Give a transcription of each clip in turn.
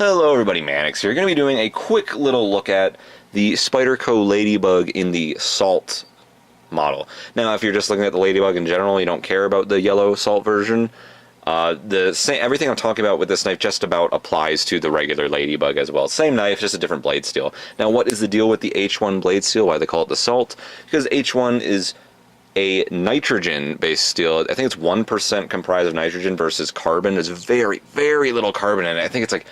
Hello everybody, Mannix here. Going to be doing a quick little look at the Spyderco Ladybug in the Salt model. Now, if you're just looking at the Ladybug in general, you don't care about the yellow Salt version, everything I'm talking about with this knife just about applies to the regular Ladybug as well. Same knife, just a different blade steel. Now, what is the deal with the H1 blade steel? Why they call it the Salt? Because H1 is a nitrogen-based steel. I think it's 1% comprised of nitrogen versus carbon. There's very, very little carbon in it. I think it's like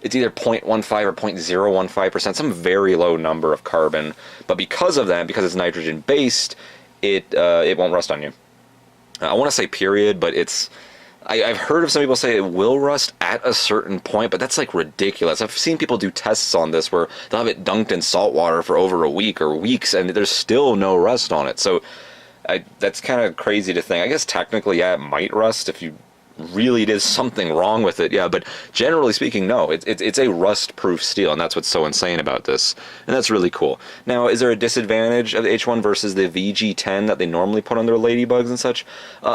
it's either 0.15 or 0.015%, some very low number of carbon. But because of that, because it's nitrogen-based, it won't rust on you. I want to say period, but it's... I've heard of some people say it will rust at a certain point, but that's like ridiculous. I've seen people do tests on this where they'll have it dunked in salt water for over a week or weeks, and there's still no rust on it. So that's kind of crazy to think. I guess technically, yeah, it might rust if you really did something wrong with it, yeah, but generally speaking, no, it's a rust-proof steel, and that's what's so insane about this, and that's really cool. Now, is there a disadvantage of the H1 versus the VG10 that they normally put on their Ladybugs and such?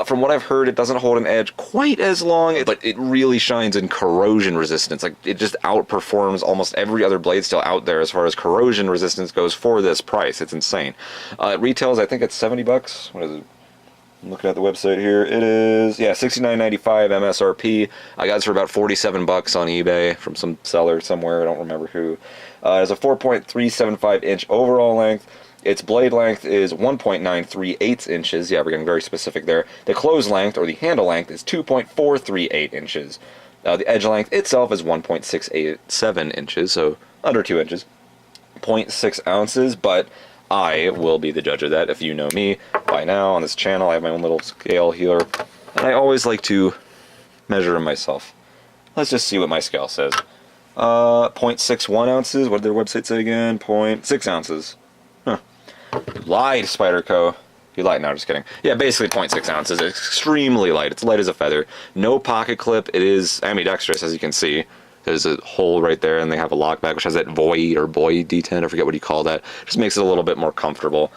From what I've heard, it doesn't hold an edge quite as long, but it really shines in corrosion resistance. Like, it just outperforms almost every other blade steel out there as far as corrosion resistance goes for this price. It's insane. It retails, I think it's $70. What is it? I'm looking at the website here. It is, yeah, $69.95 MSRP. I got this for about $47 on eBay from some seller somewhere. I don't remember who. It has a 4.375-inch overall length. Its blade length is 1.938 inches. Yeah, we're getting very specific there. The close length, or the handle length, is 2.438 inches. The edge length itself is 1.687 inches, so under 2 inches. 0.6 ounces, but I will be the judge of that. If you know me by now on this channel, I have my own little scale here, and I always like to measure them myself. Let's just see what my scale says. 0.61 ounces. What did their website say again? 0.6 ounces. Huh. You lied, Spyderco. You lied. No, just kidding. Yeah, basically 0.6 ounces. It's extremely light. It's light as a feather. No pocket clip. It is ambidextrous, as you can see. There's a hole right there, and they have a lockback, which has that void or boy detent, I forget what you call that. Just makes it a little bit more comfortable.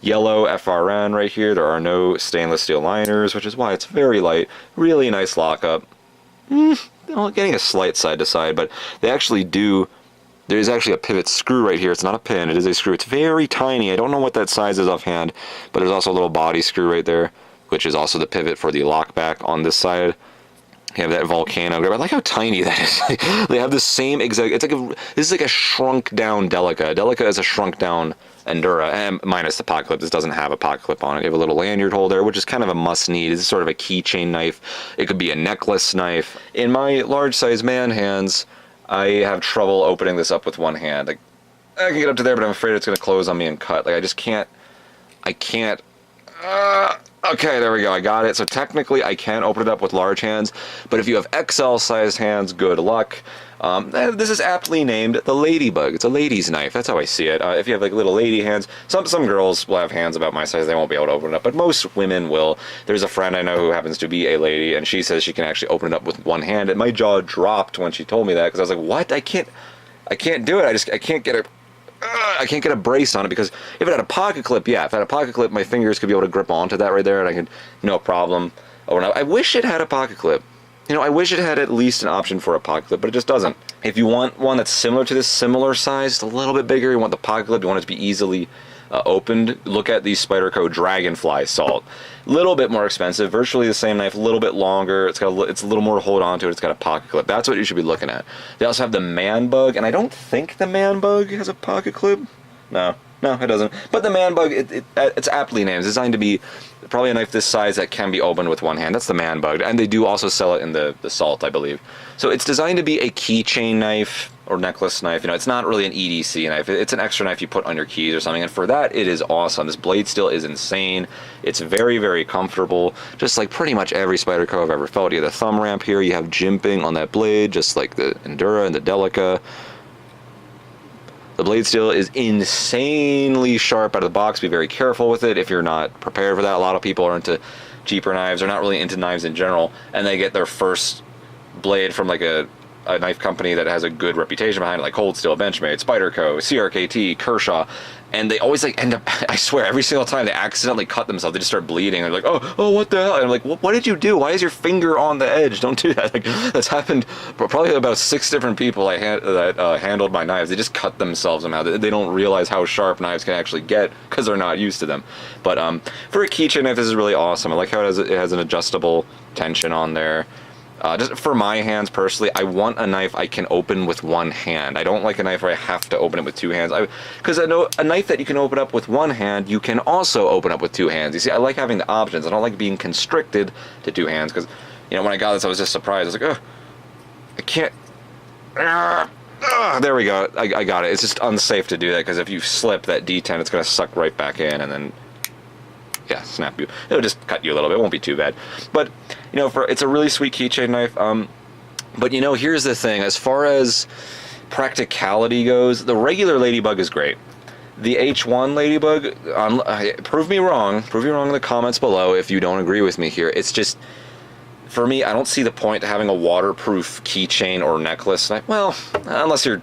Yellow FRN right here. There are no stainless steel liners, which is why it's very light. Really nice lockup. Well, getting a slight side to side, but they actually do... There's actually a pivot screw right here. It's not a pin, it is a screw. It's very tiny. I don't know what that size is offhand, but there's also a little body screw right there, which is also the pivot for the lockback on this side. You have that volcano grip. I like how tiny that is. They have the same exact... It's like this is like a shrunk down Delica. Delica is a shrunk down Endura, and minus the pocket clip. This doesn't have a pocket clip on it. You have a little lanyard holder, which is kind of a must need. It's sort of a keychain knife. It could be a necklace knife. In my large size man hands, I have trouble opening this up with one hand. Like, I can get up to there, but I'm afraid it's going to close on me and cut. Like, I just can't... Okay, there we go, I got it. So technically I can open it up with large hands, but if you have XL sized hands, good luck. This is aptly named the Ladybug. It's a lady's knife, that's how I see it. If you have like little lady hands, some girls will have hands about my size, they won't be able to open it up, but most women will. There's a friend I know who happens to be a lady, and she says she can actually open it up with one hand, and my jaw dropped when she told me that, because I was like, what? I can't do it, I can't get a brace on it, because if it had a pocket clip, yeah, if it had a pocket clip, my fingers could be able to grip onto that right there, and I could, no problem. I wish it had a pocket clip. You know, I wish it had at least an option for a pocket clip, but it just doesn't. If you want one that's similar to this, similar size, a little bit bigger, you want the pocket clip, you want it to be easily opened, look at the Spyderco Dragonfly Salt. A little bit more expensive, virtually the same knife, a little bit longer, it's a little more to hold on to it, it's got a pocket clip. That's what you should be looking at. They also have the Man Bug, and I don't think the Man Bug has a pocket clip. No, it doesn't. But the Man Bug, it's aptly named. It's designed to be probably a knife this size that can be opened with one hand. That's the Man Bug, and they do also sell it in the Salt, I believe. So it's designed to be a keychain knife or necklace knife. You know, it's not really an EDC knife. It's an extra knife you put on your keys or something, and for that, it is awesome. This blade steel is insane. It's very, very comfortable, just like pretty much every Spyderco I've ever felt. You have the thumb ramp here. You have jimping on that blade, just like the Endura and the Delica. The blade steel is insanely sharp out of the box. Be very careful with it if you're not prepared for that. A lot of people are into cheaper knives. They're not really into knives in general, and they get their first blade from like a a knife company that has a good reputation behind it, like Cold Steel, Benchmade, Spyderco, CRKT, Kershaw, and they always like end up, I swear, every single time they accidentally cut themselves, they just start bleeding. They're like, oh, what the hell? And I'm like, what did you do? Why is your finger on the edge? Don't do that. Like, that's happened probably about 6 different people that handled my knives. They just cut themselves somehow. They don't realize how sharp knives can actually get because they're not used to them. But for a keychain knife, this is really awesome. I like how it has an adjustable tension on there. Just for my hands personally, I want a knife I can open with one hand. I don't like a knife where I have to open it with 2 hands. Because I know a knife that you can open up with 1 hand, you can also open up with 2 hands. You see, I like having the options. I don't like being constricted to 2 hands. Because, you know, when I got this, I was just surprised. I was like, oh, I can't. There we go. I got it. It's just unsafe to do that because if you slip that D10, it's going to suck right back in and then, yeah, snap you. It'll just cut you a little bit. It won't be too bad. But, you know, it's a really sweet keychain knife. But, you know, here's the thing. As far as practicality goes, the regular Ladybug is great. The H1 Ladybug, prove me wrong. Prove me wrong in the comments below if you don't agree with me here. It's just, for me, I don't see the point to having a waterproof keychain or necklace knife. Well, unless you're,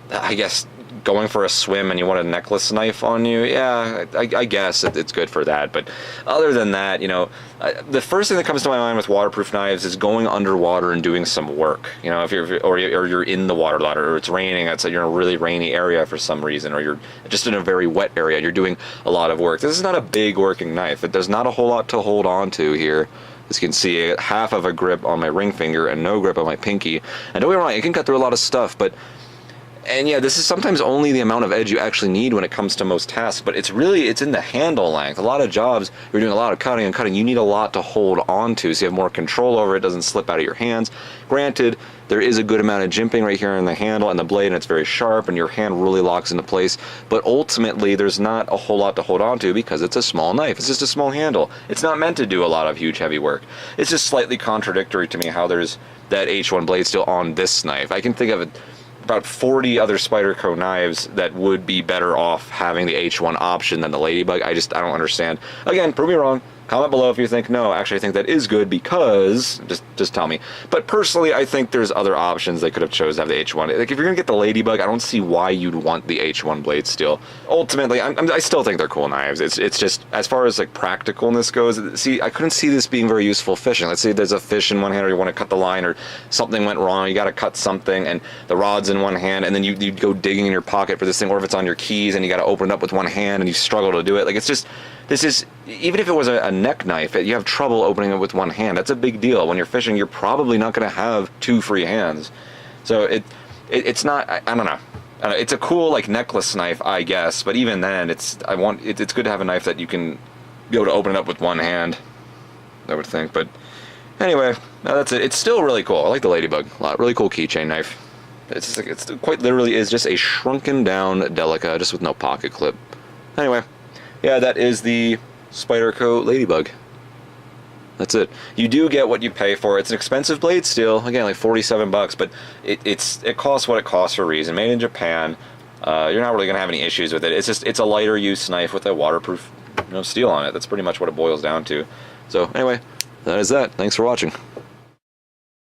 I guess, going for a swim and you want a necklace knife on you, yeah, I guess it's good for that. But other than that, you know, the first thing that comes to my mind with waterproof knives is going underwater and doing some work. You know, if you're in the water a lot, or it's raining, you're in a really rainy area for some reason, or you're just in a very wet area and you're doing a lot of work. This is not a big working knife. There's not a whole lot to hold on to here. As you can see, half of a grip on my ring finger and no grip on my pinky. And don't get me wrong, it can cut through a lot of stuff, but and yeah, this is sometimes only the amount of edge you actually need when it comes to most tasks, but it's in the handle length. A lot of jobs, you're doing a lot of cutting and cutting, you need a lot to hold on to, so you have more control over it, doesn't slip out of your hands. Granted, there is a good amount of jimping right here in the handle and the blade, and it's very sharp, and your hand really locks into place, but ultimately, there's not a whole lot to hold on to because it's a small knife. It's just a small handle. It's not meant to do a lot of huge, heavy work. It's just slightly contradictory to me how there's that H1 blade steel on this knife. I can think of about 40 other Spyderco knives that would be better off having the H1 option than the Ladybug. I don't understand. Again, prove me wrong. Comment below if you think, no, actually I think that is good because, just tell me. But personally, I think there's other options they could have chose to have the H1. Like, if you're going to get the Ladybug, I don't see why you'd want the H1 blade steel. Ultimately, I still think they're cool knives. It's just, as far as like practicalness goes, see, I couldn't see this being very useful fishing. Let's say there's a fish in one hand, or you want to cut the line, or something went wrong, you got to cut something, and the rod's in one hand, and then you go digging in your pocket for this thing, or if it's on your keys, and you got to open it up with one hand, and you struggle to do it. Like, it's just, this is, even if it was a neck knife, you have trouble opening it with one hand. That's a big deal. When you're fishing, you're probably not going to have 2 free hands. So it's not, I don't know. It's a cool like necklace knife, I guess, but even then, it's good to have a knife that you can be able to open it up with one hand, I would think. But anyway, that's it. It's still really cool. I like the Ladybug a lot. Really cool keychain knife. It's quite literally is just a shrunken down Delica, just with no pocket clip. Anyway, yeah, that is the Spyderco Ladybug. That's it. You do get what you pay for. It's an expensive blade steel, again, like 47 bucks, but it costs what it costs for a reason. Made in Japan. You're not really gonna have any issues with it. It's a lighter use knife with a waterproof, steel on it. That's pretty much what it boils down to. So anyway, that is that. Thanks for watching.